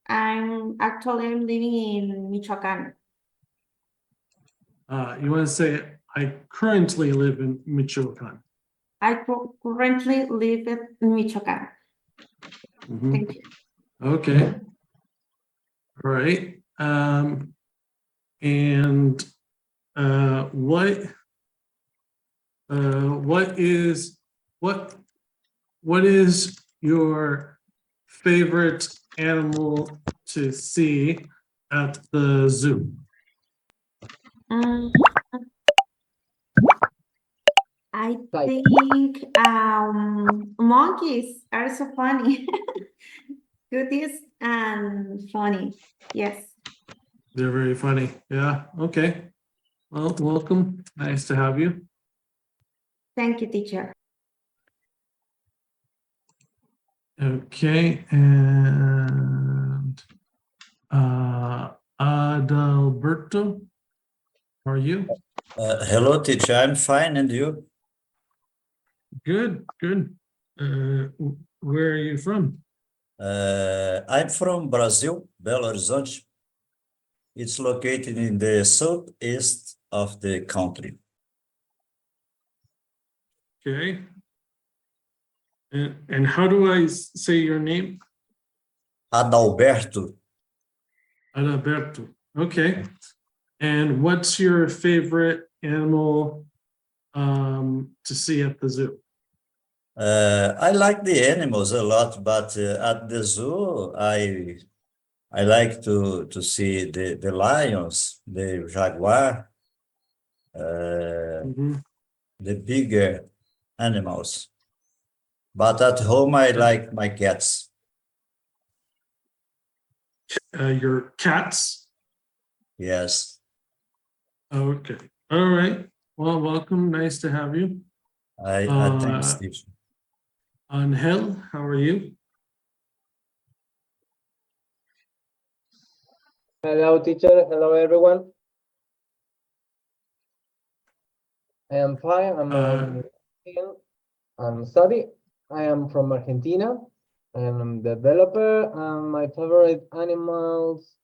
I'm living in Michoacan. You want to say, I currently live in Michoacan. I currently live in Michoacan. Mhm. Thank you. Okay. All right. And what is your favorite animal to see at the zoo? Um, I think monkeys are so funny. Cooties and funny. Yes. They're very funny. Yeah. Okay. Well, welcome. Nice to have you. Thank you, teacher. Okay. And Adalberto, how are you? Hello, teacher. I'm fine, and you? Good. Good. Where are you from? I'm from Brazil, Belo Horizonte. It's located in the southeast of the country. Okay. And how do I say your name? Adalberto. Adalberto. Okay. And what's your favorite animal to see at the zoo? I like the animals a lot, but at the zoo, I like to see the lions, the jaguar, Mhm. the bigger animals. But at home, I like my cats. Your cats? Yes. Okay. All right. Well, welcome. Nice to have you. I thanks, teacher. Angel, how are you? Hello, teacher. Hello, everyone. I am fine. I'm study. I am from Argentina. I am a developer, and my favorite animals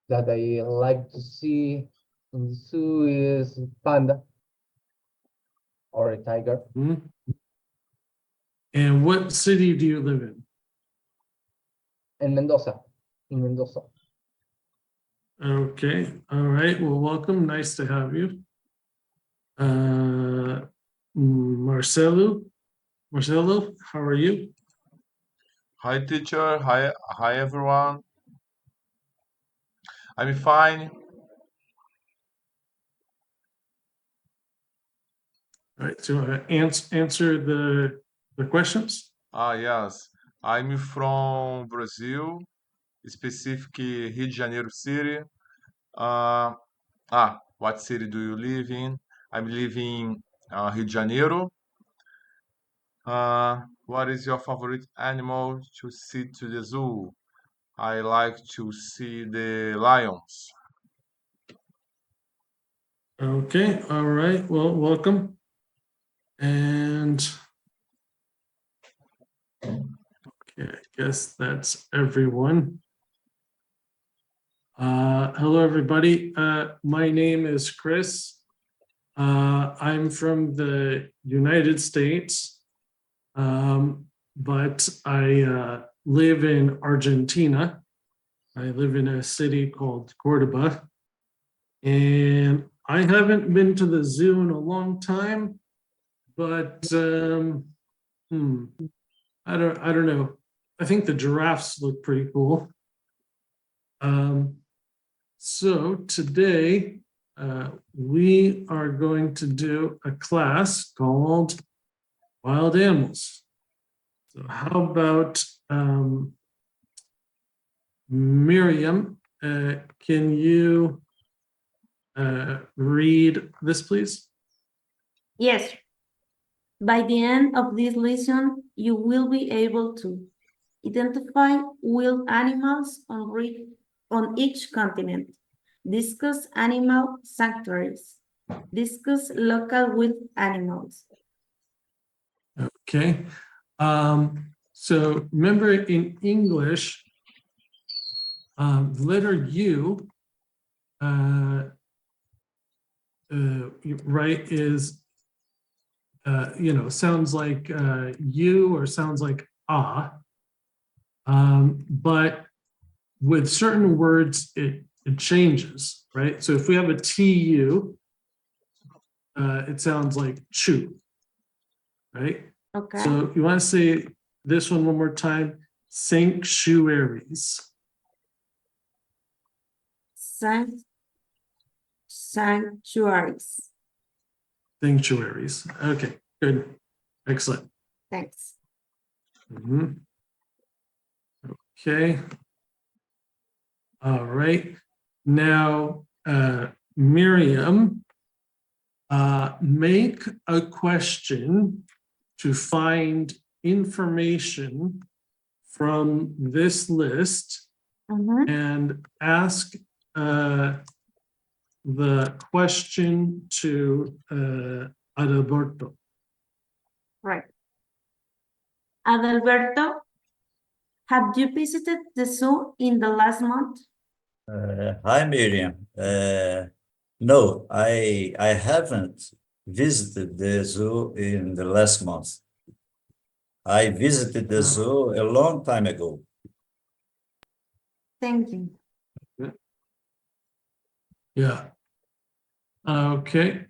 that I like to see in the zoo is panda or a tiger. Hmm. And what city do you live in? In Mendoza. Okay. All right. Well, welcome. Nice to have you. Marcelo, how are you? Hi, teacher. Hi, everyone. I'm fine. All right. So answer the questions. Yes. I'm from Brazil, specific Rio de Janeiro city. Uh, what city do you live in? I'm living Rio de Janeiro. What is your favorite animal to see to the zoo? I like to see the lions. Okay. All right. Well, welcome. And okay, I guess that's everyone. Hello, everybody. My name is Chris. I'm from the United States, but I live in Argentina. I live in a city called Cordoba, and I haven't been to the zoo in a long time, but I don't know. I think the giraffes look pretty cool. So today we are going to do a class called Wild Animals. So how about Miriam, can you read this, please? Yes. By the end of this lesson, you will be able to identify wild animals on each continent, discuss animal sanctuaries, discuss local wild animals. Okay. So remember in English, The letter U, right, is, sounds like you or sounds like ah. But with certain words, it changes, right? So if we have a TU, it sounds like chew, right? Okay. So you want to say this one more time, sanctuaries. Sanctuaries. Sanctuaries. Okay, good. Excellent. Thanks. Mhm. Okay. All right. Now, Miriam, make a question to find information from this list Mhm. and ask the question to Adalberto. Right. Adalberto, have you visited the zoo in the last month? Hi, Miriam. No, I haven't visited the zoo in the last month. I visited the zoo a long time ago. Thank you. Yeah. Okay.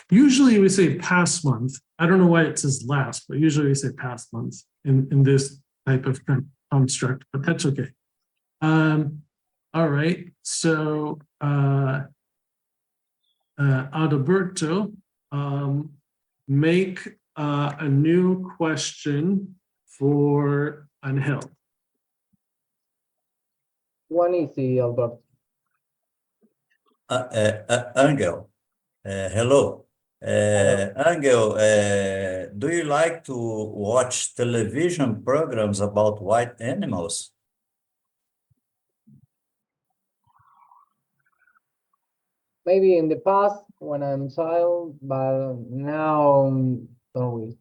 Usually we say past month. I don't know why it says last, but usually we say past month in this type of construct, but that's okay. All right. So Adalberto, make a new question for Angel. One easy, Alberto. Angel, hello. Angel, do you like to watch television programs about white animals? Maybe in the past when I'm child, but now don't really.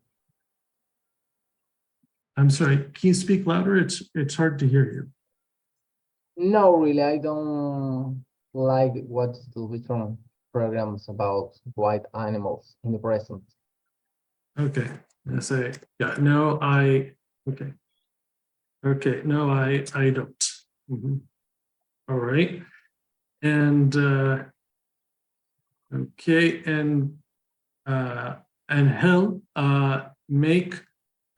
I'm sorry, can you speak louder? It's hard to hear you. No, really, I don't like watch television programs about white animals in the present. Okay, I say, yeah, no, okay. Okay, no, I don't. Mhm. All right. And okay, and Angel, make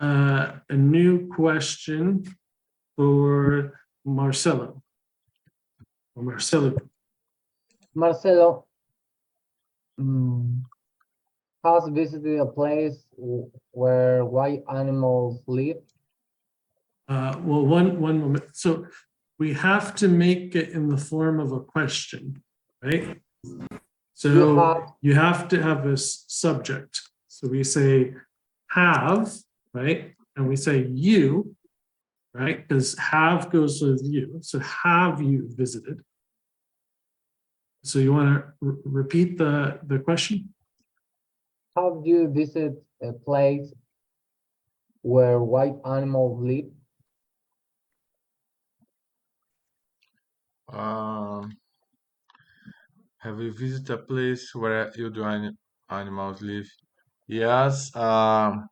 a new question for Marcelo. Or Marcelo. Marcelo has visited a place where white animals live. Well, one moment. So we have to make it in the form of a question, right? So you have to have this subject. So we say have, right? And we say you, right? Because have goes with you. So have you visited? So you want to repeat the question? Have you visited a place where white animals live? Have you visited a place where you do animals live? Yes, I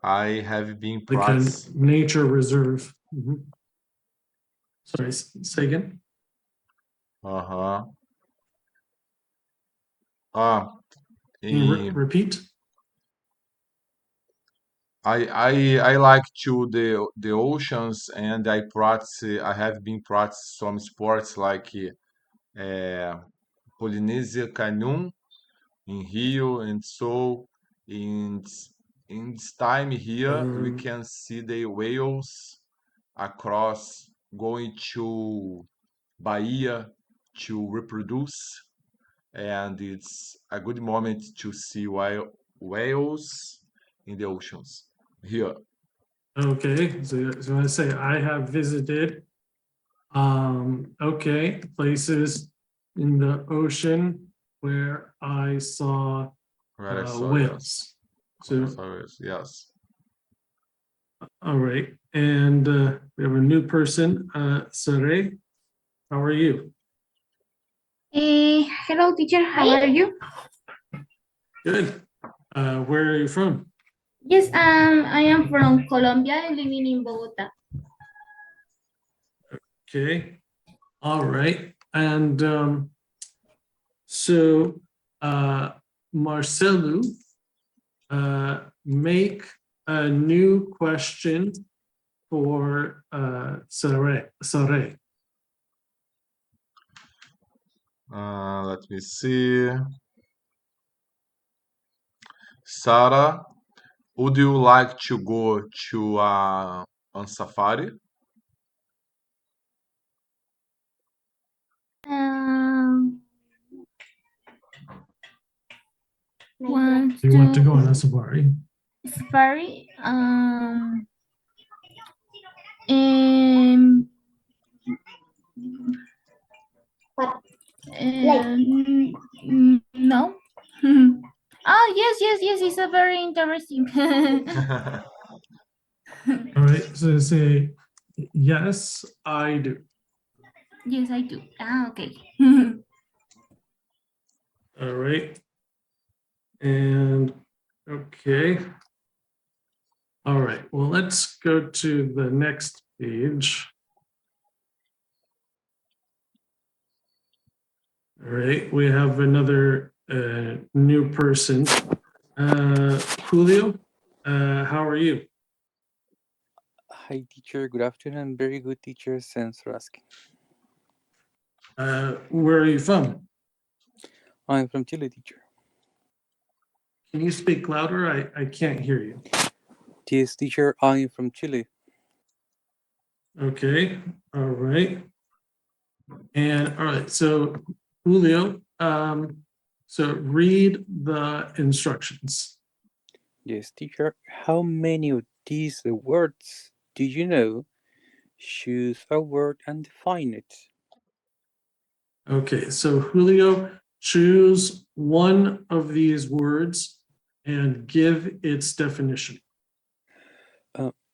have been Like a nature reserve. Mhm. Sorry, say again. Uh-huh. Can you In, repeat? I like to the oceans, and I have been practice some sports like Polynesia canoe in Rio, and so in in this time here we can see the whales across going to Bahia to reproduce, and it's a good moment to see whales in the oceans here. Okay, so I say I have visited okay, places in the ocean where I saw Where I saw, yes. whales. Where I So saw whales, yes. all right, and we have a new new person, Sare. How are you? Hello, teacher. How are you? Good. Where are you from? Yes, I am from Colombia and living in Bogota. Okay. All right. And so Marcelo, make a new question for Sare. Let me see. Sarah, would you like to go to on safari? Want You want to go on a safari? safari? No. Oh, yes, it's a very interesting. All right. So say, yes, I do. Yes, I do. Okay. All right. And okay. All right. Well, let's go to the next page. All right. We have another new person. Julio, how are you? Hi, teacher. Good afternoon. Very good, teacher. Thanks for asking. Where are you from? I'm from Chile, teacher. Can you speak louder? I can't hear you. Yes, teacher. I'm from Chile. Okay. All right. And all right. So Julio, so read the instructions. Yes, teacher. How many of these words do you know? Choose a word and define it. Okay, so Julio, choose one of these words and give its definition.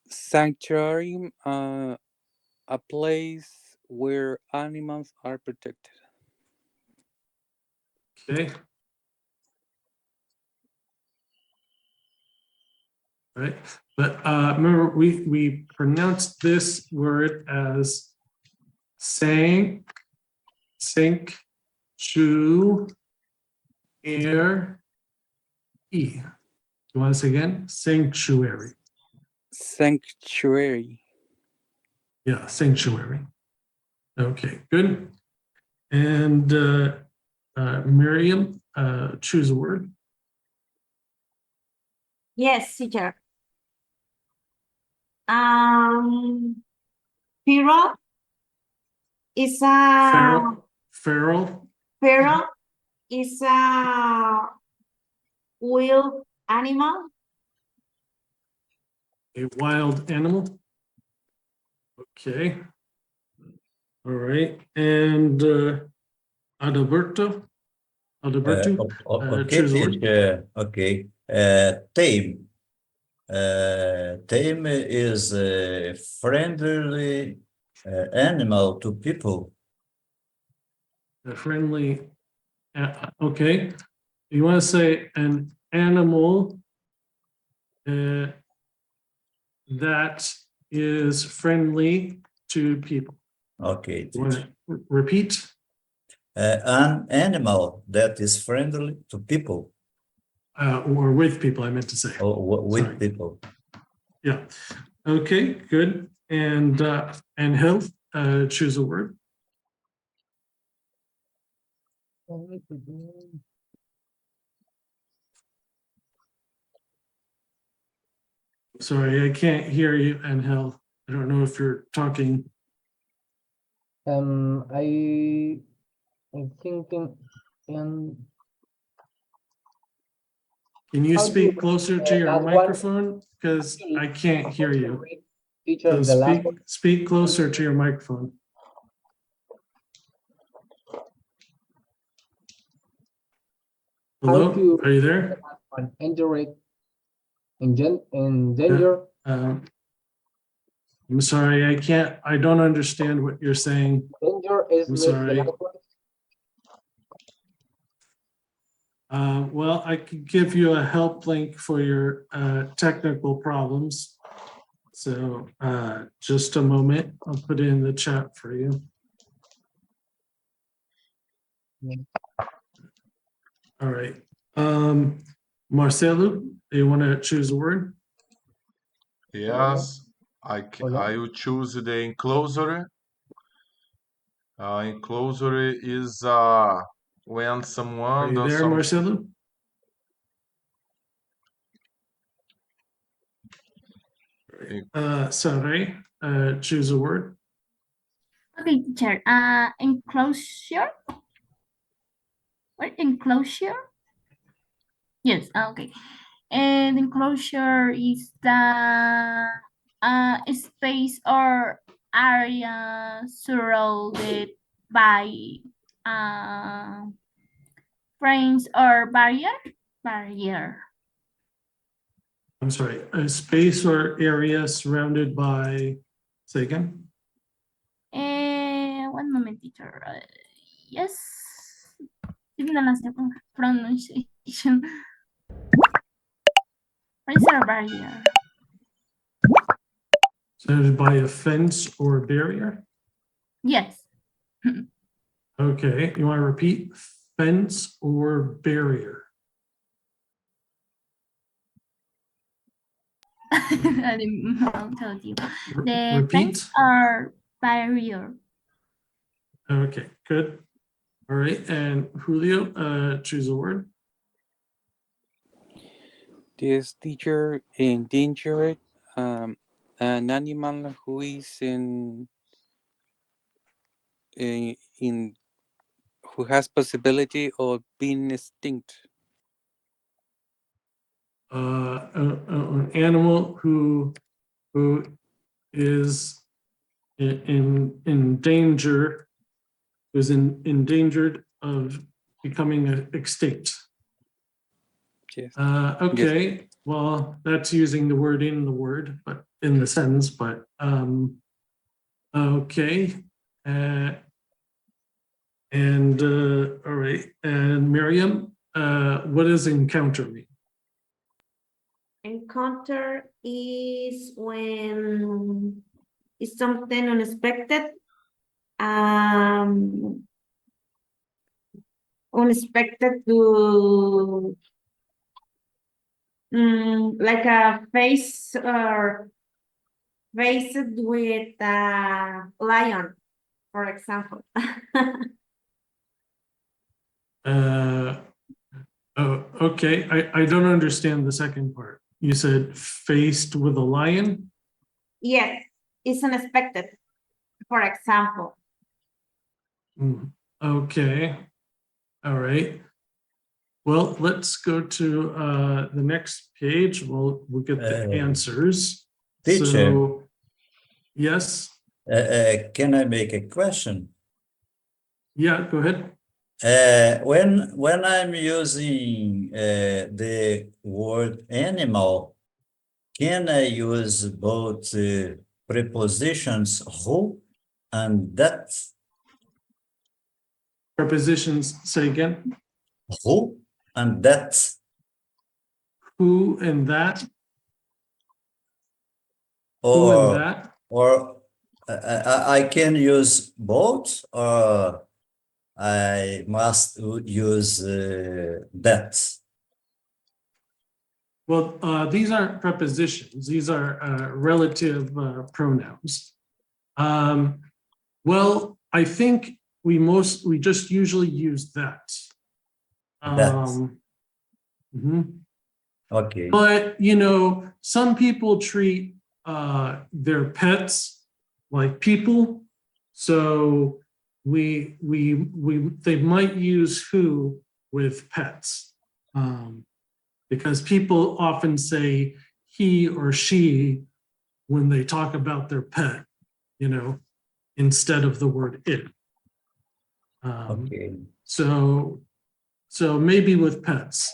Sanctuary, a place where animals are protected. Okay. Right, but remember we pronounced this word as sink, chu, air, e. You want to say again? Sanctuary. Sanctuary. Yeah, sanctuary. Okay, good. And Miriam, choose a word. Yes, teacher. Feral is a Feral. feral is a wild animal. A wild animal. Okay. All right. And Adalberto. Okay, Choose a word. teacher. Okay. Tame. Tame is a friendly animal to people. A friendly. Okay. You want to say an animal that is friendly to people. Okay, You want teacher. to repeat? An animal that is friendly to people. Or with people, I meant to say. Or with Sorry. people. Yeah. Okay, good. And health, choose a word. Sorry, I can't hear you, Angel. I don't know if you're talking. I think Can you How speak do- closer to your last one? microphone? Because I can't hear you. teacher, So the last speak closer to your microphone. Hello, to- are you there? one, indirect, in danger. I'm sorry, I don't understand what you're saying. Danger is I'm the sorry. likewise. Well, I could give you a help link for your technical problems. So just a moment, I'll put it in the chat for you. All right. Marcelo, do you want to choose a word? Yes, I Hola. will choose the enclosure. Enclosure is when Are someone you does there, some. Marcelo? Sorry, choose a word. Okay, teacher. Enclosure. What enclosure? Yes. Okay. And enclosure is the space or area surrounded by frames or barrier. I'm sorry, a space or area surrounded by, say again? One moment, teacher. Yes. Even the pronunciation. Frames or barrier. Surrounded by a fence or barrier? Yes. Okay, you want to repeat fence or barrier? I didn't tell you. The Repeat. fence or barrier. Okay, good. All right, and Julio, choose a word. This teacher endangered an animal who is in who has possibility of being extinct. An animal who is in danger, is endangered of becoming extinct. Yes. Okay, well, that's using the word in the word, but in the sentence, but okay. And all right, and Miriam, what does encounter mean? Encounter is when it's something unexpected. Unexpected to like a face or faced with a lion, for example. Oh, okay, I don't understand the second part. You said faced with a lion? Yes, it's unexpected, for example. Okay, all right. Well, let's go to the next page. We'll get the answers. Teacher. So, yes, Can I make a question? yeah, go ahead. When I'm using the word animal, can I use both prepositions who and that? Prepositions, say again. Who and that? Who and that? Who and that? Or I can use both, or I must use that. Well, these aren't prepositions. These are relative pronouns. Well, I think we just usually use that. Mhm. Okay. But some people treat their pets like people, so they might use who with pets, because people often say he or she when they talk about their pet, instead of the word it. Okay. So maybe with pets.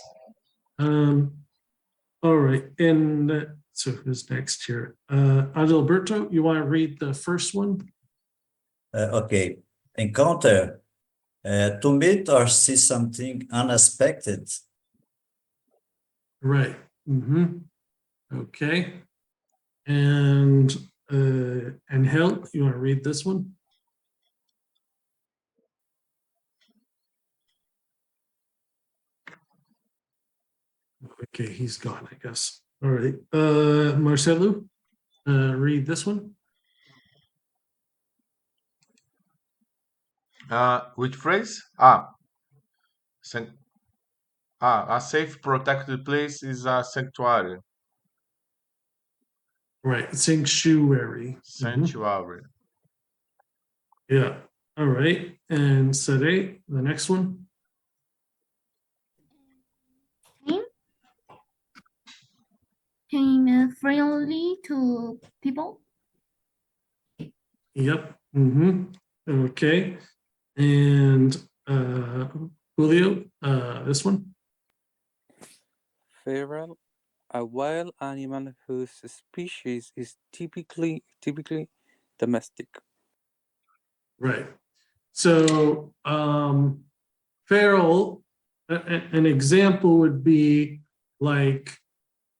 All right, and So who's next here? Adalberto, you want to read the first one? Okay. Encounter, to meet or see something unexpected. Right. Okay. And Angel, you want to read this one? Okay, he's gone, I guess. All right. Marcelo, read this one. Which phrase? A safe, protected place is a sanctuary. Right, sanctuary. Sanctuary. Yeah. All right. And Sade, the next one. Being friendly to people. Yep. Okay. And Julio, this one. Feral, a wild animal whose species is typically domestic. Right. So feral, an example would be like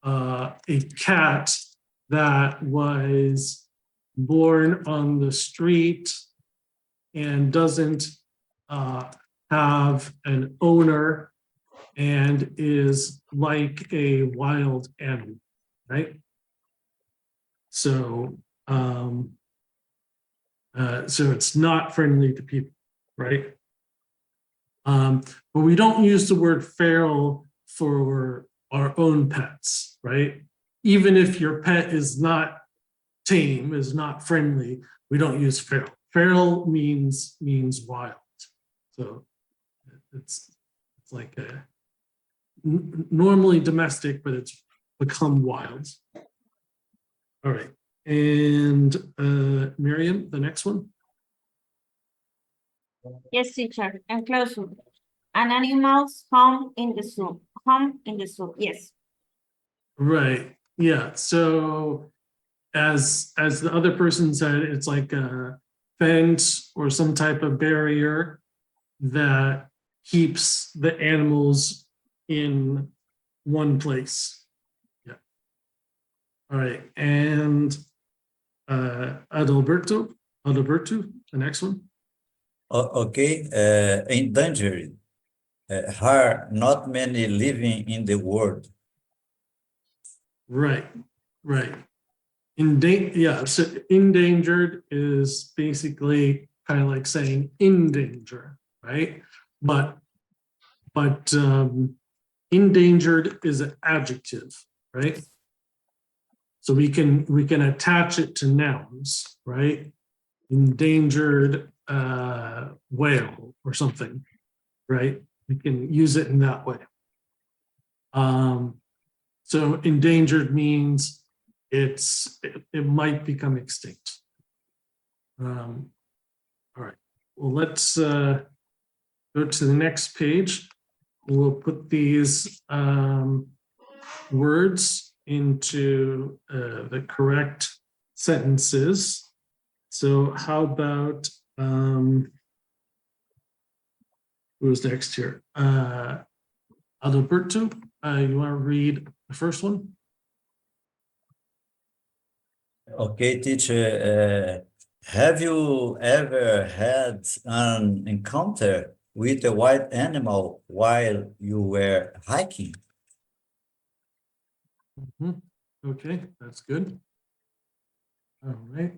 a cat that was born on the street and doesn't have an owner and is like a wild animal, right? So, so it's not friendly to people, right? But we don't use the word feral for our own pets, right? Even if your pet is not tame, is not friendly, we don't use feral. Feral means wild. So it's like a normally domestic, but it's become wild. All right. And Miriam, the next one. Yes, teacher. Enclosure. An animal's home in the zoo. Home in the zoo. Yes. Right. Yeah. So as the other person said, it's like a fence or some type of barrier that keeps the animals in one place. Yeah. All right. And Adalberto, the next one. Okay. Endangered. Are not many living in the world. Right. So endangered is basically kind of like saying in danger, right? But endangered is an adjective, right? So we can attach it to nouns, right? Endangered whale or something, right? We can use it in that way. So endangered means it might become extinct. All right. Well, let's go to the next page. We'll put these words into the correct sentences. So how about who's next here? Adalberto, you want to read the first one? Okay, teacher. Have you ever had an encounter with a wild animal while you were hiking? Okay, that's good. All right.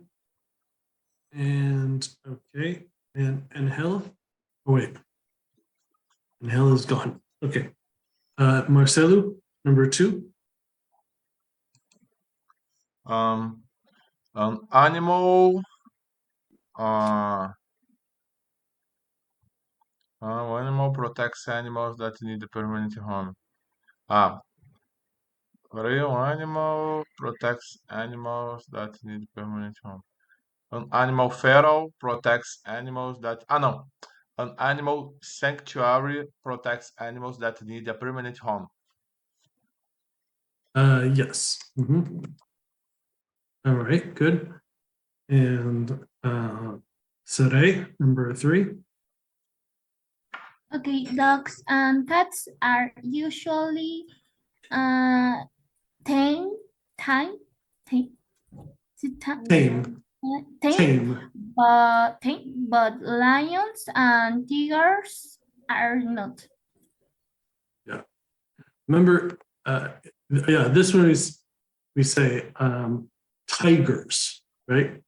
And okay, and Hell. Oh wait. And Hell is gone. Okay. Marcelo, number 2. An animal. Animal protects animals that need a permanent home. Real animal protects animals that need permanent home. An animal feral protects animals that. No. An animal sanctuary protects animals that need a permanent home. Yes. All right, good. And Saray, number 3. Okay, dogs and cats are usually tame, tame, tame, is it Tame. Tame. but lions and tigers are not. Remember, yeah, this one is, we say tigers, right?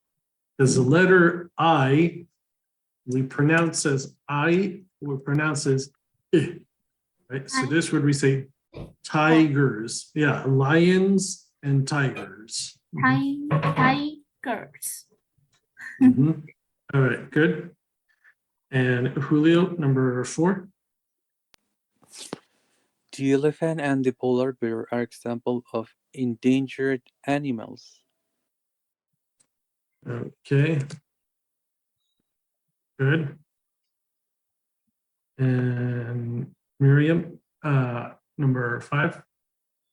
Because the letter I, we pronounce as I, we pronounce as I, right? So this word we say tigers. Yeah, lions and tigers. Tigers. Mhm. All right, good. And Julio, number 4. The elephant and the polar bear are examples of endangered animals. Okay. Good. And Miriam, number 5.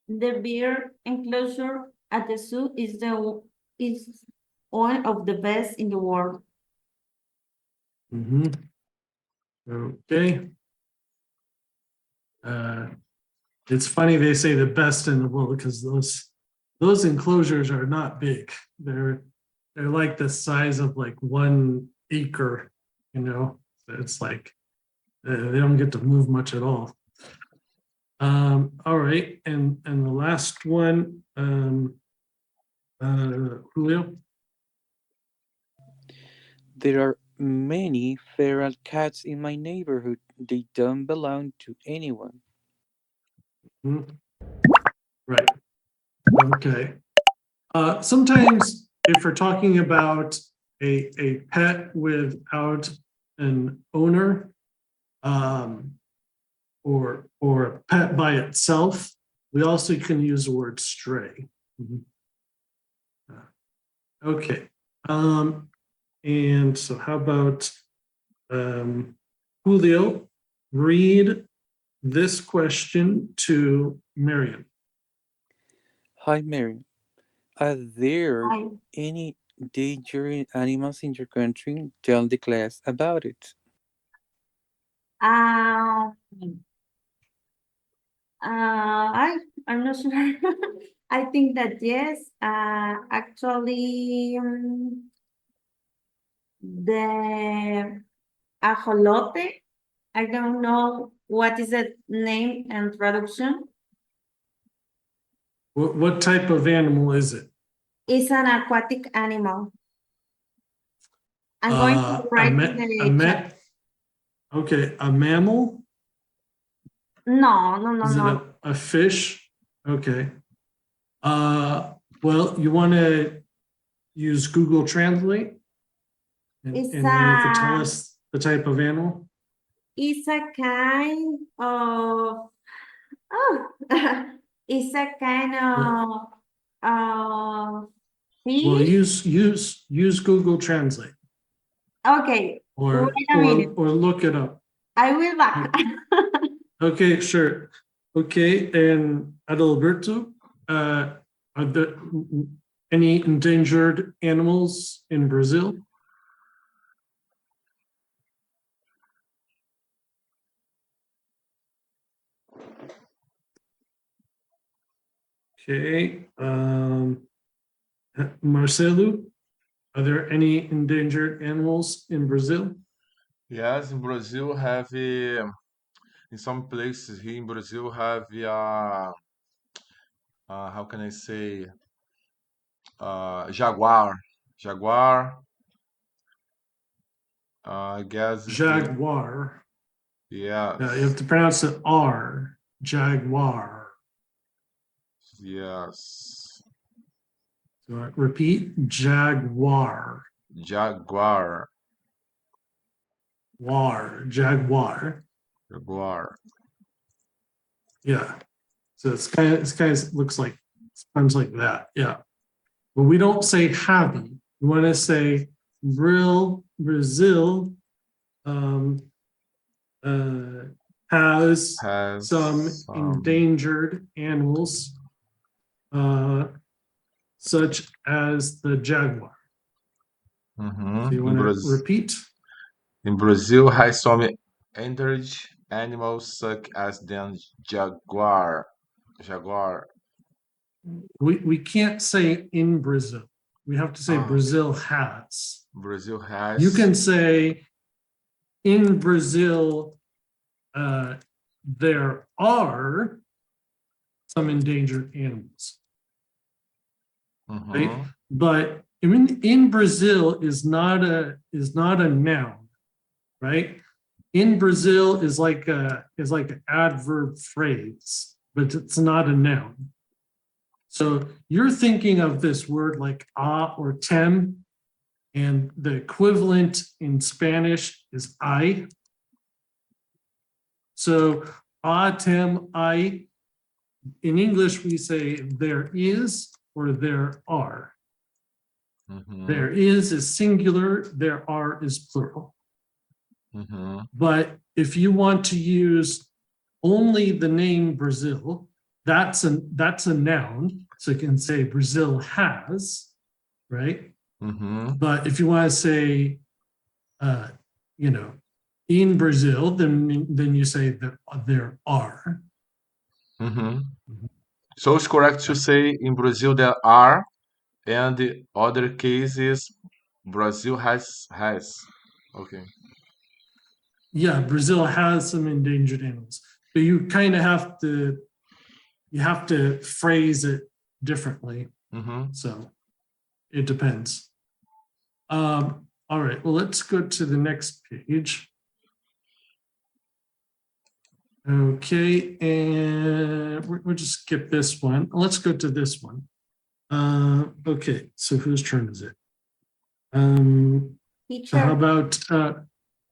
The bear enclosure at the zoo is one of the best in the world. Okay. It's funny they say the best in the world because those enclosures are not big. They're like the size of like 1 acre, you know. So it's like they don't get to move much at all. All right, and the last one, Julio. There are many feral cats in my neighborhood. They don't belong to anyone. Right. Okay. Sometimes if we're talking about a pet without an owner, or a pet by itself, we also can use the word stray. Okay. And so how about Julio, read this question to Marion. Hi, Mary. Are there Hi. any endangered animals in your country? Tell the class about it. I'm not sure. I think that yes, actually, the ajolote, I don't know what is the name and traduction. What type of animal is it? It's an aquatic animal. I'm going to write in the chat. Okay, a mammal? No. Is it a fish? Okay. Well, you want to use Google Translate? And It's then you could tell us the type of animal? It's a kind of it's a kind of Well, fish. use Google Translate Okay, or wait a minute. look it up. I will back. Okay, sure. Okay, and Adalberto, are there any endangered animals in Brazil? Okay, Marcelo, are there any endangered animals in Brazil? Yes, in Brazil have in some places here in Brazil have how can I say jaguar. I guess is the Jaguar. yes. Yeah, you have to pronounce it R. Jaguar. Yes. So repeat, Jaguar. Jaguar. Jaguar. Yeah. So it's kind of looks like sounds like that. Yeah. But we don't say happy. We want to say Brazil has Has some endangered animals. such as the jaguar. Uhum. So you Em, want to Bras- repeat? em Brazil, há some endangered animals such as the jaguar. Jaguar. We can't say in Brazil. We have to say Ah. Brazil has. Brazil has. You can say in Brazil, there are some endangered animals, right? Uhum. But in Brazil is not a noun, right? In Brazil is like an adverb phrase, but it's not a noun. So you're thinking of this word like or tem, and the equivalent in Spanish is I. So tem, I. In English, we say there is or there are. Uhum. There is singular, there are is plural. Uhum. But if you want to use only the name Brazil, that's a noun. So you can say Brazil has, right? Uhum. But if you want to say, in Brazil, then you say that there are. Uhum. So it's correct to say in Brazil there are, and the other case is Brazil has. Okay. Yeah, Brazil has some endangered animals, but you kind of have to phrase it differently. Uhum. So it depends. All right, well, let's go to the next page. Okay, and we'll just skip this one. Let's go to this one. Okay, so whose turn is it? So Teacher, how about,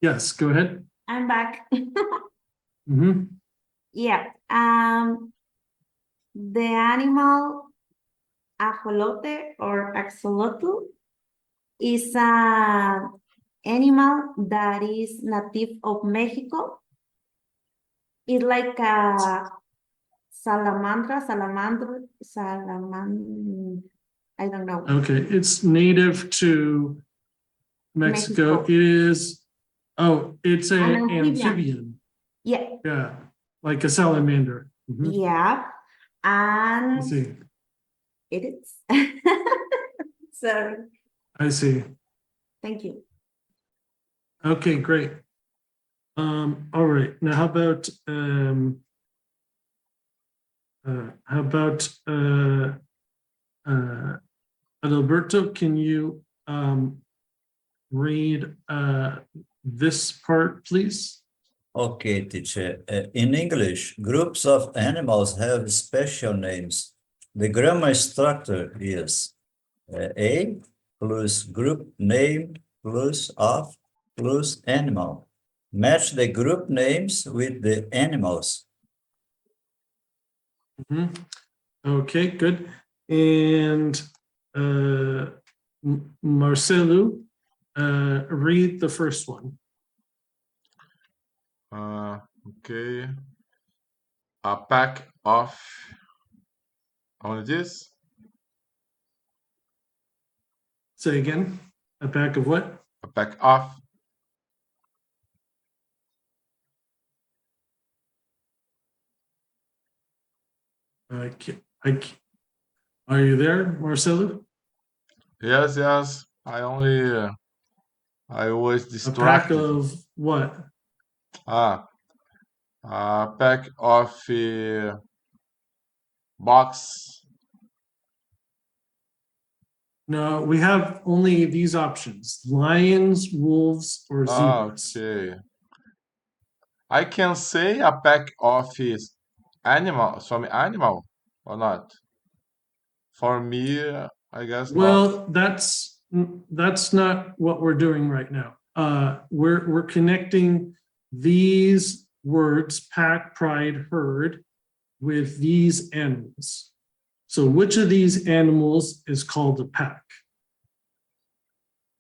yes, go ahead. I'm back. Mhm. Yeah. The animal ajolote or axolotl is an animal that is native of Mexico. It's like a salamandra, I don't know. Okay, it's native to Mexico. Mexico. It is, it's An an amphibian. amphibian. Yeah, Yeah, like a salamander. Mhm. yeah. I And see. it is. Sorry. I see. Thank you. Okay, great. All right. Now, how about Adalberto? Can you read this part, please? Okay, teacher. In English, groups of animals have special names. The grammar structure is A plus group name plus of plus animal. Match the group names with the animals. Mhm. Okay, good. And Marcelo, read the first one. Okay. A pack of. Only this? Say again. A pack of what? A pack of. Are you there, Marcelo? Yes. I only. I was A pack distracted. of what? A pack of box. No, we have only these options: lions, wolves, or zebras. Okay. I can say a pack of some animal or not. For me, I guess not. Well, that's not what we're doing right now. We're connecting these words, pack, pride, herd, with these animals. So which of these animals is called a pack?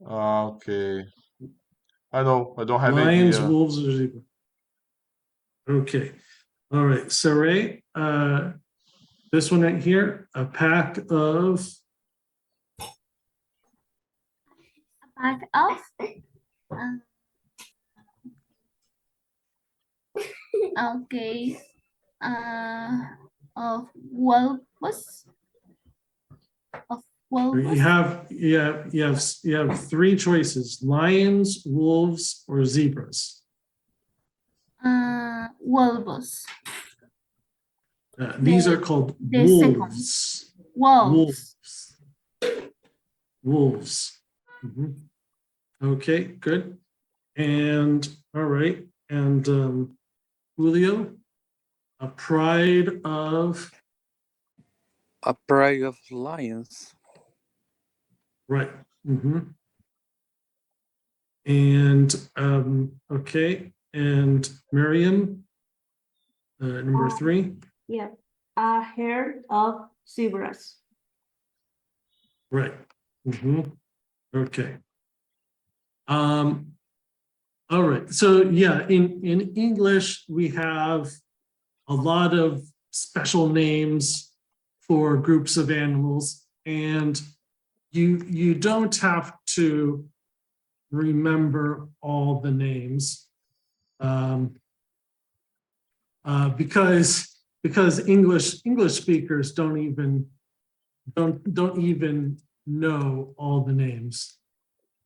Okay. I know. I don't have Lions, idea. wolves, or zebra? Okay. All right. Saray, This one right here, a pack of, Pack of. uh, okay. Of wolves. Of wolves. you have three choices: lions, wolves, or zebras. Wolves. These are called the second. wolves. Wolves. Wolves. Mhm. Okay, good. And all right, and Julio, a pride of, A pride of lions. right. Mhm. And okay, and Miriam, number 3. Yeah, a herd of zebras. Right. Mhm. Okay. All right. So yeah, in English we have a lot of special names for groups of animals, and you don't have to remember all the names, because English speakers don't even know all the names,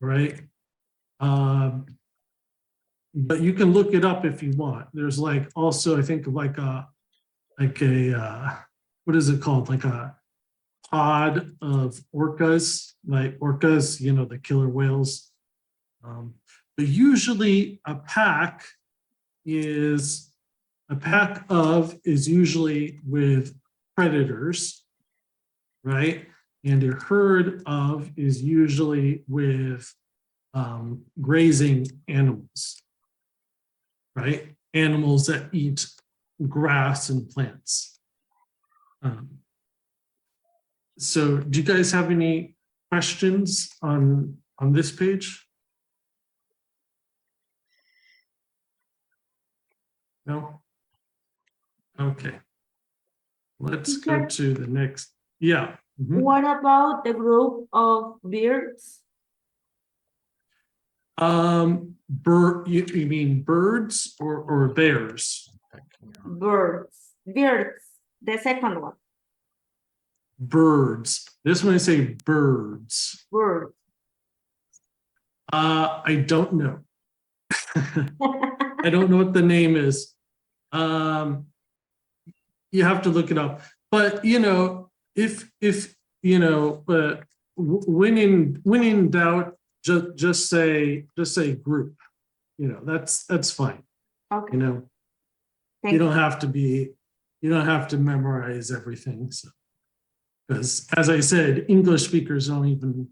right? But you can look it up if you want. There's like also, I think, like a what is it called? Like a pod of orcas, like orcas, the killer whales. But usually a pack is usually with predators, right? And a herd of is usually with grazing animals, right? Animals that eat grass and plants. So do you guys have any questions on this page? No? Okay. Let's go to the next. Yeah. Mhm. What about the group of birds? You mean birds or bears? Birds. The second one. Birds. This one I say birds. Birds. I don't know. I don't know what the name is. You have to look it up. But if when in doubt, just say group. That's fine. Okay. You don't have to memorize everything. So, because as I said, English speakers don't even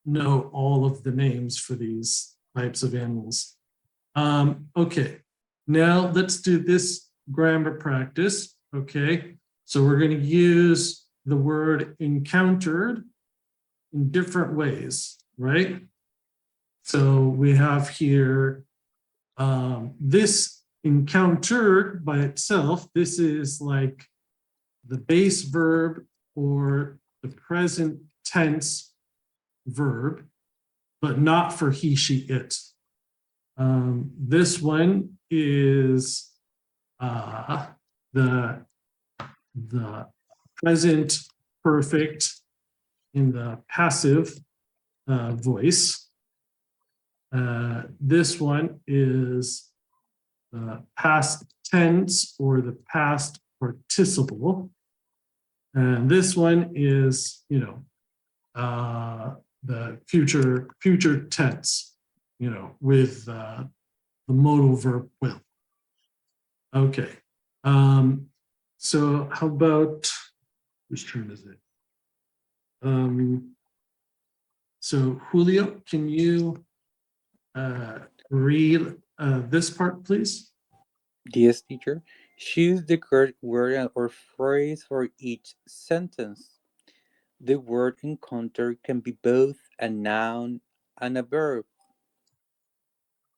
know all of the names for these types of animals. Okay, now let's do this grammar practice. Okay, so we're going to use the word encountered in different ways, right? So we have here this encountered by itself. This is like the base verb or the present tense verb, but not for he, she, it. This one is the present perfect in the passive voice. This one is the past tense or the past participle. And this one is, the future tense, with the modal verb will. Okay. So how about, whose turn is it? So Julio, can you read this part, please? Yes, teacher. Choose the correct word or phrase for each sentence. The word encounter can be both a noun and a verb.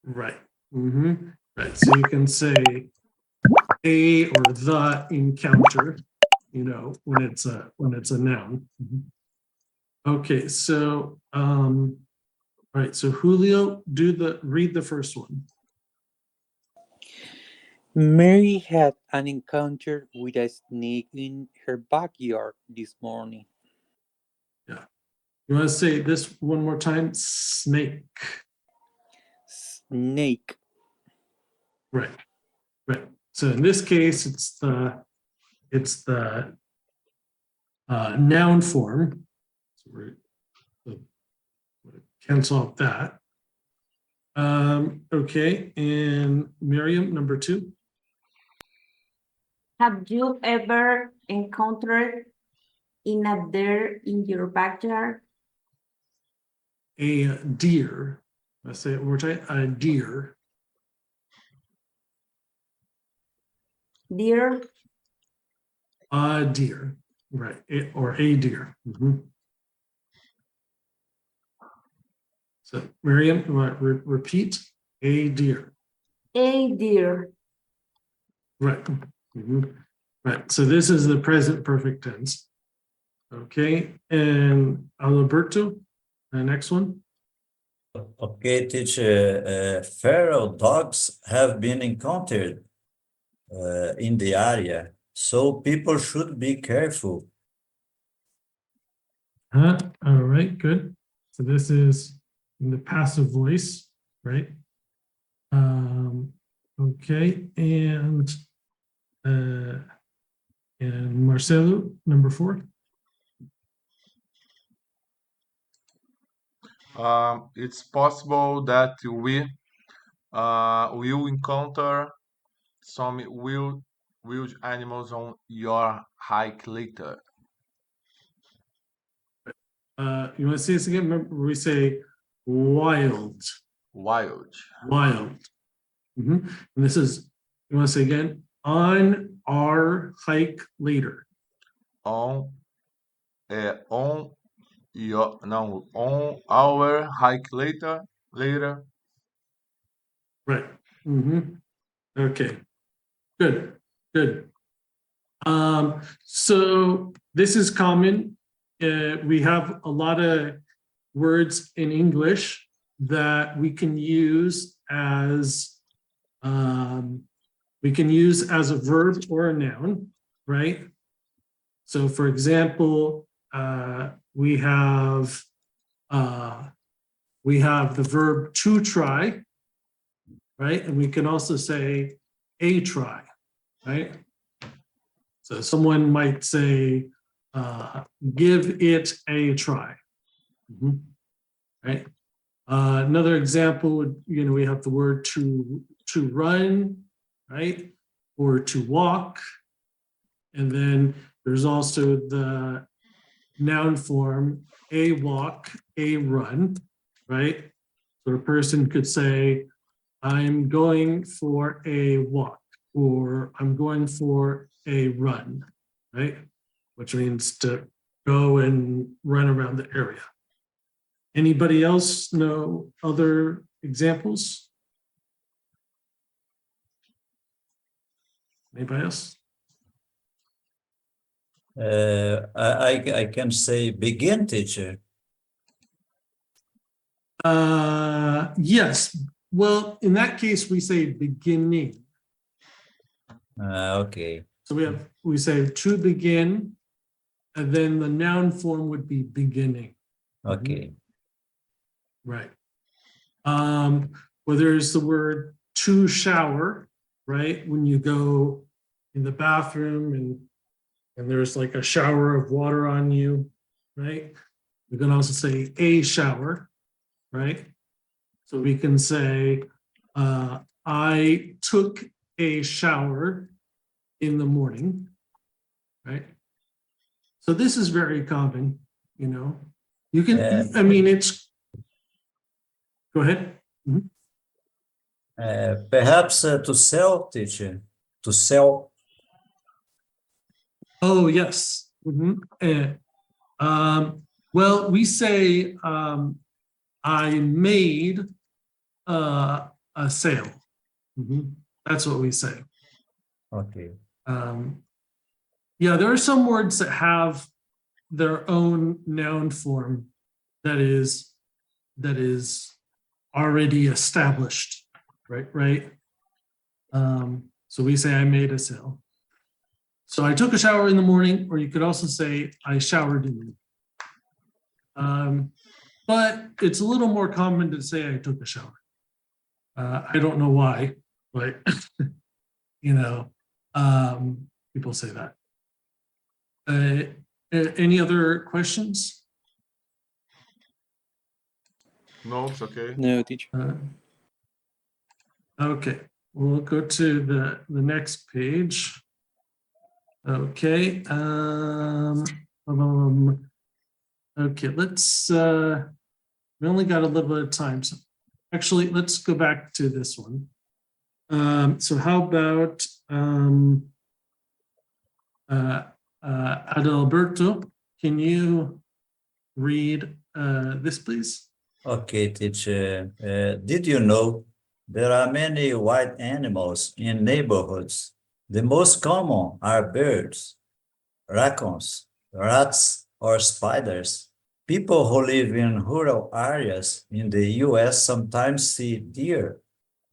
Right. Right. So you can say a or the encounter, you know, when it's a noun. Okay, so all right, so Julio, read the first one. Mary had an encounter with a snake in her backyard this morning. You want to say this one more time? Snake. Snake. Right. So in this case, it's the noun form. So we're cancel out that. Okay, and Miriam, number 2. Have you ever encountered in a deer in your backyard? A deer. Let's say it one more time. A deer. Deer, A deer. Right. Or a deer. So Miriam, you want to repeat? A deer. a deer. Right. Right. So this is the present perfect tense. Okay. And Alberto, the next one. Okay, teacher, feral dogs have been encountered in the area, so people should be careful. All right, good. So this is in the passive voice, right? Okay, and Marcelo, number 4. It's possible that we will encounter some wild animals on your hike later. You want to say this again? Remember, we say wild. Wild. And this is, you want to say again, on our hike later. On our hike later. Right. Okay. Good. So this is common. We have a lot of words in English that we can use as a verb or a noun, right? So for example, we have the verb to try, right? And we can also say a try, right? So someone might say, give it a try, right? Another example would, we have the word to run, right? Or to walk. And then there's also the noun form, a walk, a run, right? So a person could say, I'm going for a walk, or I'm going for a run, right? Which means to go and run around the area. Anybody else know other examples? Anybody else? I can say begin, teacher. Yes. Well, in that case, we say beginning. Okay. So we say to begin, and then the noun form would be beginning. Okay. Right. Well, there's the word to shower, right? When you go in the bathroom and there's like a shower of water on you, right? We can also say a shower, right? So we can say, I took a shower in the morning, right? So this is very common, You can, it's, go ahead. Perhaps to sell, teacher, to sell. Oh, yes. Well, we say, I made a sale. That's what we say. Okay. Yeah, there are some words that have their own noun form that is already established, right? So we say I made a sale. So I took a shower in the morning, or you could also say I showered in the morning. But it's a little more common to say I took a shower. I don't know why, but people say that. Any other questions? No, it's okay. No, teacher. Okay, we'll go to the next page. Okay. Okay, let's we only got a little bit of time, so actually let's go back to this one. So how about Adalberto, can you read this, please? Okay, teacher. Did you know there are many wild animals in neighborhoods? The most common are birds, raccoons, rats, or spiders. People who live in rural areas in the US sometimes see deer,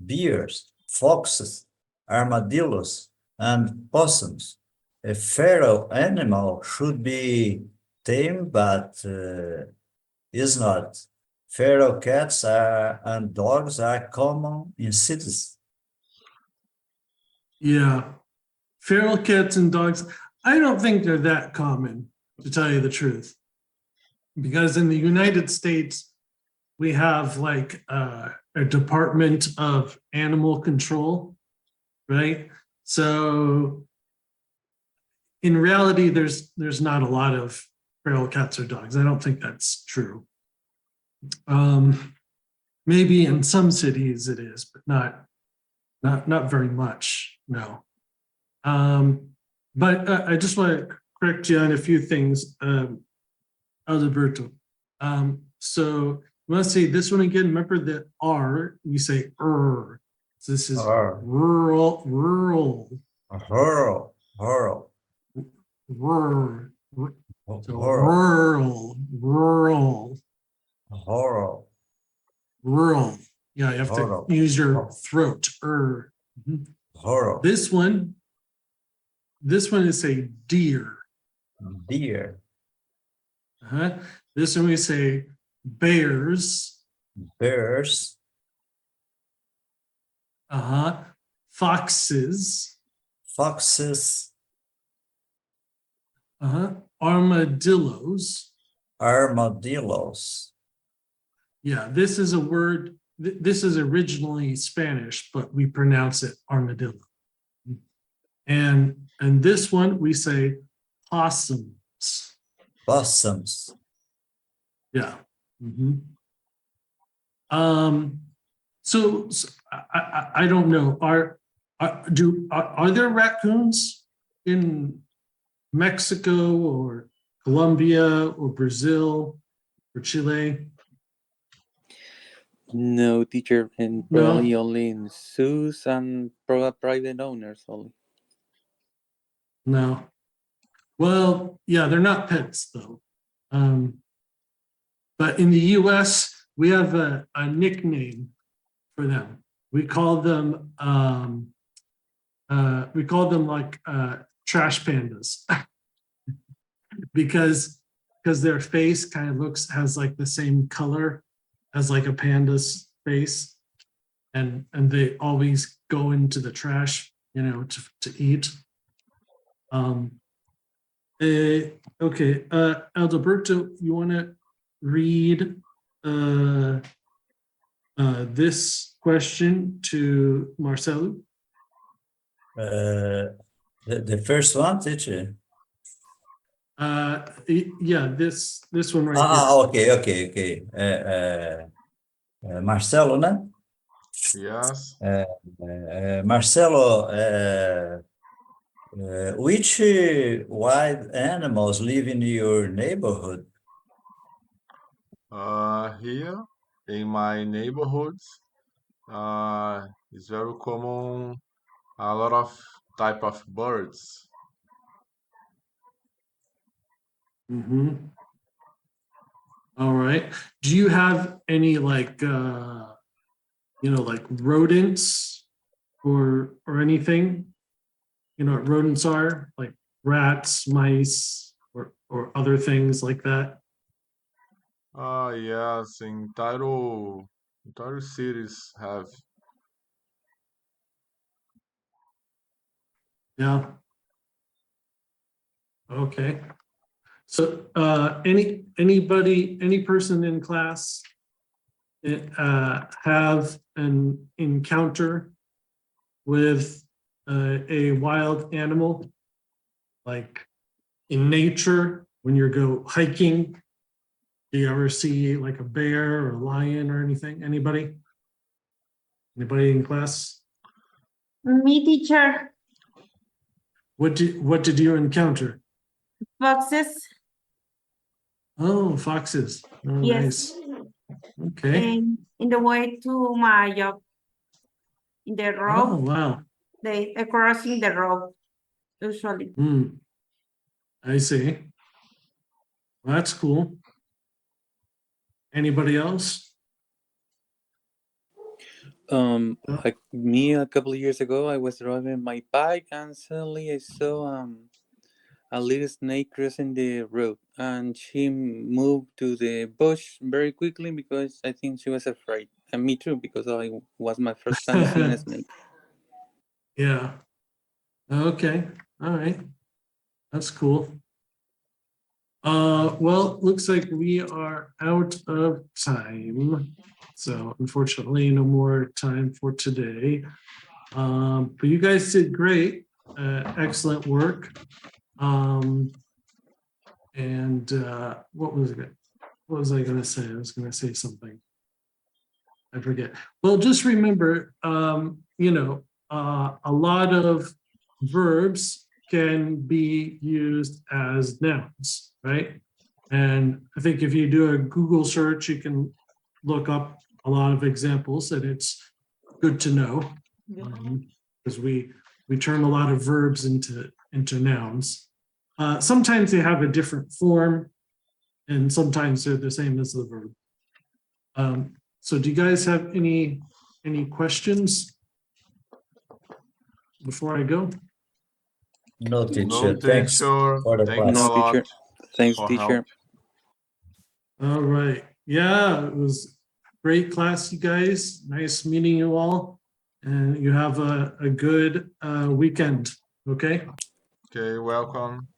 bears, foxes, armadillos, and possums. A feral animal should be tame, but is not. Feral cats and dogs are common in cities. Yeah, feral cats and dogs, I don't think they're that common, to tell you the truth. Because in the United States, we have like a Department of Animal Control, right? So in reality, there's not a lot of feral cats or dogs. I don't think that's true. Maybe in some cities it is, but not very much, no. But I just want to correct you on a few things, Alberto. So let's see this one again. Remember the R, we say So this is rural, Rural. so rural. Yeah, you have to use your throat. Mhm. This one is a deer. Deer. This one we say bears. Bears. Foxes. Foxes. Armadillos. Armadillos. Yeah, this is a word. This is originally Spanish, but we pronounce it armadillo. And this one we say possums. Possums. Yeah. So I don't know. Are there raccoons in Mexico or Colombia or Brazil or Chile? No, teacher, and No? probably only in zoos and private owners only. No. Well, yeah, they're not pets though. But in the US, we have a nickname for them. We call them like trash pandas because their face kind of has like the same color as like a panda's face, and they always go into the trash, to eat. Okay, Alberto, you want to read this question to Marcelo? The first one, teacher. Yeah, this one right here. Okay. Marcelo, né? Yes. Marcelo, which wild animals live in your neighborhood? Here in my neighborhood, it's very common a lot of type of birds. Mm-hmm. All right. Do you have any like like rodents or anything? You know what rodents are? Like rats, mice, or other things like that? Yes, entire cities have. Yeah. Okay. So any person in class have an encounter with a wild animal, like in nature when you go hiking? Do you ever see like a bear or a lion or anything? Anybody in class? Me, teacher. What did you encounter? Foxes. Oh, foxes. Oh, Yes. nice. Okay. And in the way to my job, in the Oh, road, wow. they are crossing the road usually. I see. Well, that's cool. Anybody else? Like me, a couple of years ago, I was driving my bike and suddenly I saw a little snake crossing the road, and she moved to the bush very quickly because I think she was afraid, and me too, because I was my first time seeing a snake. Yeah. Okay. All right. That's cool. Well, looks like we are out of time. So unfortunately, no more time for today. But you guys did great. Excellent work. And what was it? What was I going to say? I was going to say something. I forget. Well, just remember, a lot of verbs can be used as nouns, right? And I think if you do a Google search, you can look up a lot of examples, and it's good to know because we turn a lot of verbs into nouns. Sometimes they have a different form, and sometimes they're the same as the verb. So do you guys have any questions before I go? No, No, teacher. Thanks teacher. for the Thank you a class. No, lot teacher. Thanks, for teacher. help. All right. Yeah, it was great class, you guys. Nice meeting you all. And you have a good weekend. Okay. Okay, welcome.